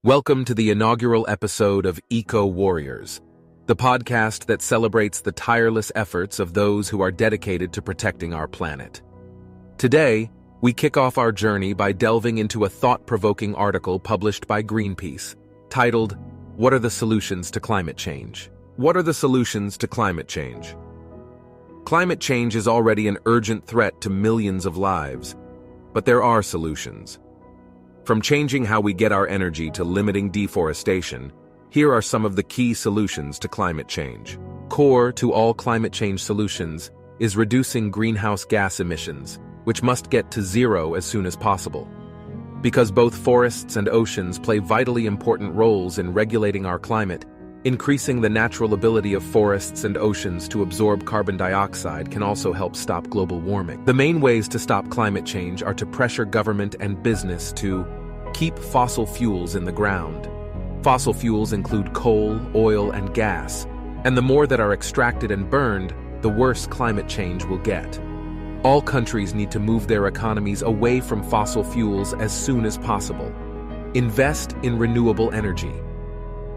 Welcome to the inaugural episode of Eco Warriors, the podcast that celebrates the tireless efforts of those who are dedicated to protecting our planet. Today, we kick off our journey by delving into a thought-provoking article published by Greenpeace, titled, "What are the solutions to climate change?" What are the solutions to climate change? Climate change is already an urgent threat to millions of lives, but there are solutions. From changing how we get our energy to limiting deforestation, here are some of the key solutions to climate change. Core to all climate change solutions is reducing greenhouse gas emissions, which must get to zero as soon as possible. Because both forests and oceans play vitally important roles in regulating our climate, increasing the natural ability of forests and oceans to absorb carbon dioxide can also help stop global warming. The main ways to stop climate change are to pressure government and business to keep fossil fuels in the ground. Fossil fuels include coal, oil, and gas, and the more that are extracted and burned, the worse climate change will get. All countries need to move their economies away from fossil fuels as soon as possible. Invest in renewable energy.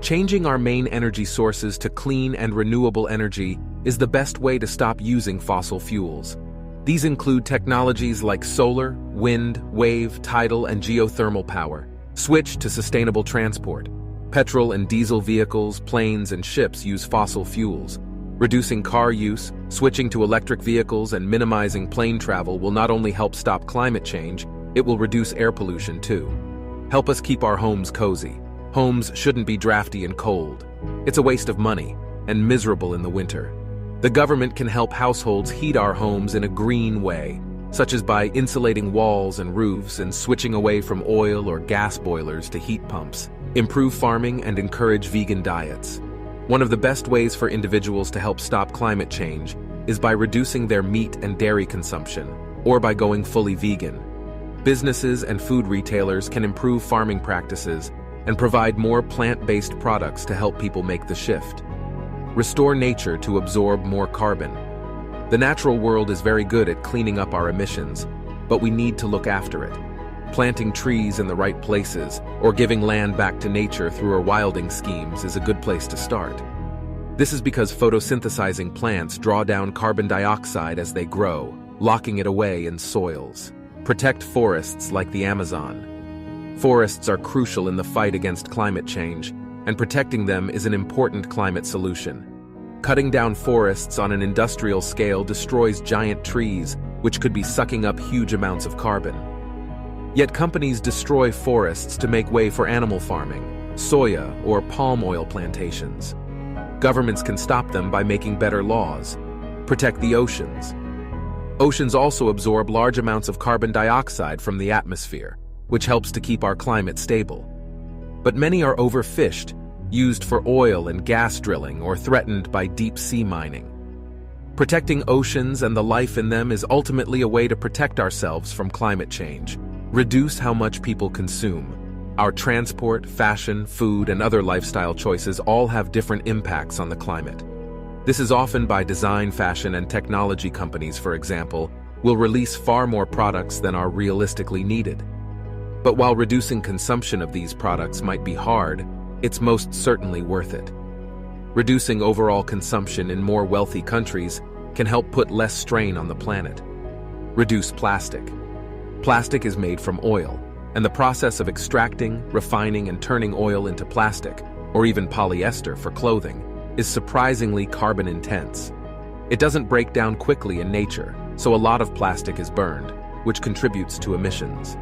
Changing our main energy sources to clean and renewable energy is the best way to stop using fossil fuels. These include technologies like solar, wind, wave, tidal, and geothermal power. Switch to sustainable transport. Petrol and diesel vehicles, planes, and ships use fossil fuels. Reducing car use, switching to electric vehicles, and minimizing plane travel will not only help stop climate change, it will reduce air pollution too. Help us keep our homes cozy. Homes shouldn't be drafty and cold. It's a waste of money, and miserable in the winter. The government can help households heat our homes in a green way, such as by insulating walls and roofs and switching away from oil or gas boilers to heat pumps. Improve farming and encourage vegan diets. One of the best ways for individuals to help stop climate change is by reducing their meat and dairy consumption, or by going fully vegan. Businesses and food retailers can improve farming practices and provide more plant-based products to help people make the shift. Restore nature to absorb more carbon. The natural world is very good at cleaning up our emissions, but we need to look after it. Planting trees in the right places or giving land back to nature through our wilding schemes is a good place to start. This is because photosynthesizing plants draw down carbon dioxide as they grow, locking it away in soils. Protect forests like the Amazon. Forests are crucial in the fight against climate change, and protecting them is an important climate solution. Cutting down forests on an industrial scale destroys giant trees, which could be sucking up huge amounts of carbon. Yet companies destroy forests to make way for animal farming, soya, or palm oil plantations. Governments can stop them by making better laws. Protect the oceans. Oceans also absorb large amounts of carbon dioxide from the atmosphere, which helps to keep our climate stable. But many are overfished, used for oil and gas drilling, or threatened by deep-sea mining. Protecting oceans and the life in them is ultimately a way to protect ourselves from climate change. Reduce how much people consume. Our transport, fashion, food, and other lifestyle choices all have different impacts on the climate. This is often by design, fashion, and technology companies, for example, will release far more products than are realistically needed. But while reducing consumption of these products might be hard, it's most certainly worth it. Reducing overall consumption in more wealthy countries can help put less strain on the planet. Reduce plastic. Plastic is made from oil, and the process of extracting, refining, and turning oil into plastic, or even polyester for clothing, is surprisingly carbon intense. It doesn't break down quickly in nature, so a lot of plastic is burned, which contributes to emissions.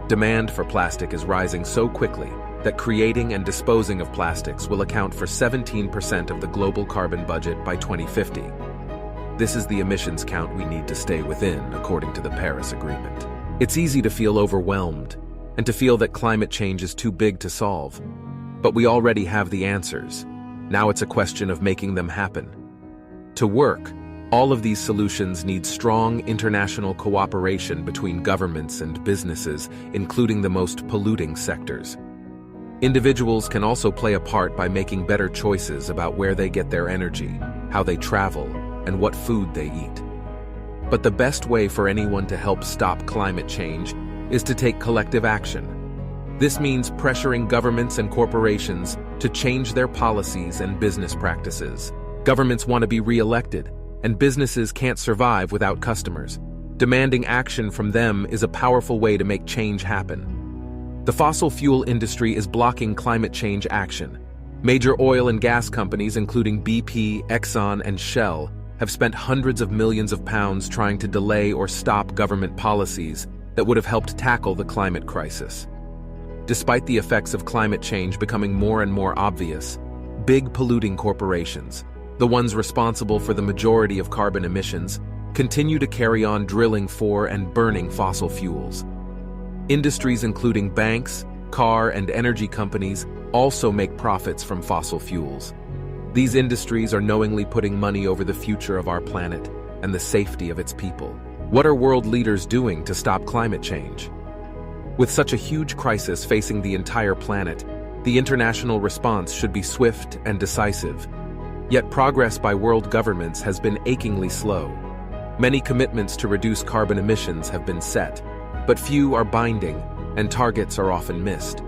Demand for plastic is rising so quickly that creating and disposing of plastics will account for 17% of the global carbon budget by 2050. This is the emissions count we need to stay within, according to the Paris Agreement. It's easy to feel overwhelmed and to feel that climate change is too big to solve. But we already have the answers. Now it's a question of making them happen. To work, all of these solutions need strong international cooperation between governments and businesses, including the most polluting sectors. Individuals can also play a part by making better choices about where they get their energy, how they travel, and what food they eat. But the best way for anyone to help stop climate change is to take collective action. This means pressuring governments and corporations to change their policies and business practices. Governments want to be re-elected, and businesses can't survive without customers. Demanding action from them is a powerful way to make change happen. The fossil fuel industry is blocking climate change action. Major oil and gas companies, including BP, Exxon, and Shell, have spent hundreds of millions of pounds trying to delay or stop government policies that would have helped tackle the climate crisis. Despite the effects of climate change becoming more and more obvious, big polluting corporations, the ones responsible for the majority of carbon emissions, continue to carry on drilling for and burning fossil fuels. Industries including banks, car, and energy companies also make profits from fossil fuels. These industries are knowingly putting money over the future of our planet and the safety of its people. What are world leaders doing to stop climate change? With such a huge crisis facing the entire planet, the international response should be swift and decisive. Yet progress by world governments has been achingly slow. Many commitments to reduce carbon emissions have been set, but few are binding, and targets are often missed.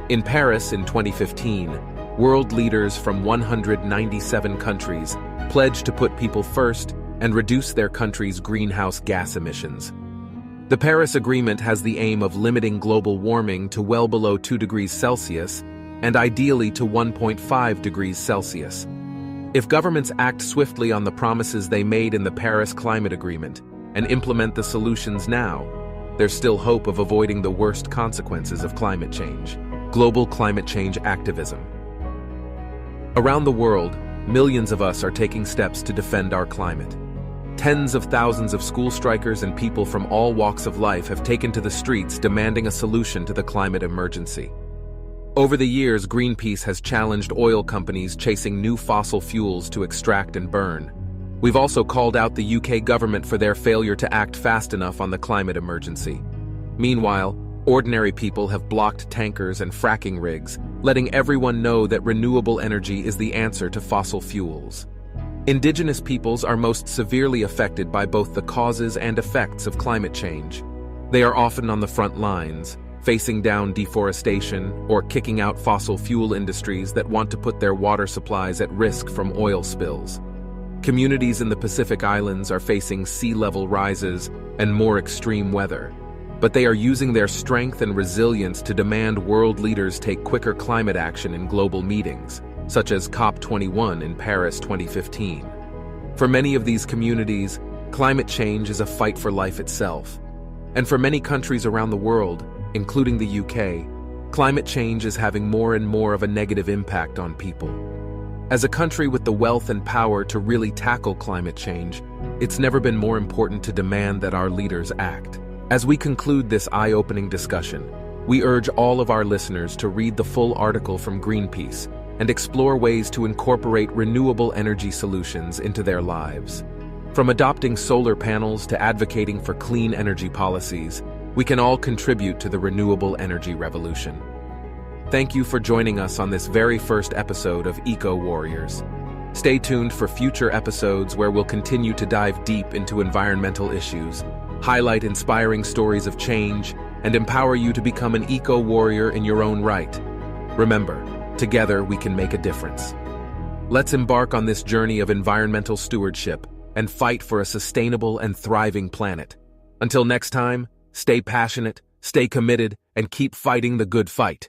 In Paris in 2015, world leaders from 197 countries pledged to put people first and reduce their country's greenhouse gas emissions. The Paris Agreement has the aim of limiting global warming to well below 2 degrees Celsius and ideally to 1.5 degrees Celsius. If governments act swiftly on the promises they made in the Paris Climate Agreement and implement the solutions now, there's still hope of avoiding the worst consequences of climate change. Global climate change activism. Around the world, millions of us are taking steps to defend our climate. Tens of thousands of school strikers and people from all walks of life have taken to the streets demanding a solution to the climate emergency. Over the years, Greenpeace has challenged oil companies chasing new fossil fuels to extract and burn. We've also called out the UK government for their failure to act fast enough on the climate emergency. Meanwhile, ordinary people have blocked tankers and fracking rigs, letting everyone know that renewable energy is the answer to fossil fuels. Indigenous peoples are most severely affected by both the causes and effects of climate change. They are often on the front lines, facing down deforestation or kicking out fossil fuel industries that want to put their water supplies at risk from oil spills. Communities in the Pacific Islands are facing sea level rises and more extreme weather, but they are using their strength and resilience to demand world leaders take quicker climate action in global meetings, such as COP21 in Paris 2015. For many of these communities, climate change is a fight for life itself. And for many countries around the world, including the UK, climate change is having more and more of a negative impact on people. As a country with the wealth and power to really tackle climate change, it's never been more important to demand that our leaders act. As we conclude this eye-opening discussion, we urge all of our listeners to read the full article from Greenpeace and explore ways to incorporate renewable energy solutions into their lives. From adopting solar panels to advocating for clean energy policies, we can all contribute to the renewable energy revolution. Thank you for joining us on this very first episode of Eco Warriors. Stay tuned for future episodes where we'll continue to dive deep into environmental issues, highlight inspiring stories of change, and empower you to become an eco warrior in your own right. Remember, together we can make a difference. Let's embark on this journey of environmental stewardship and fight for a sustainable and thriving planet. Until next time, stay passionate, stay committed, and keep fighting the good fight.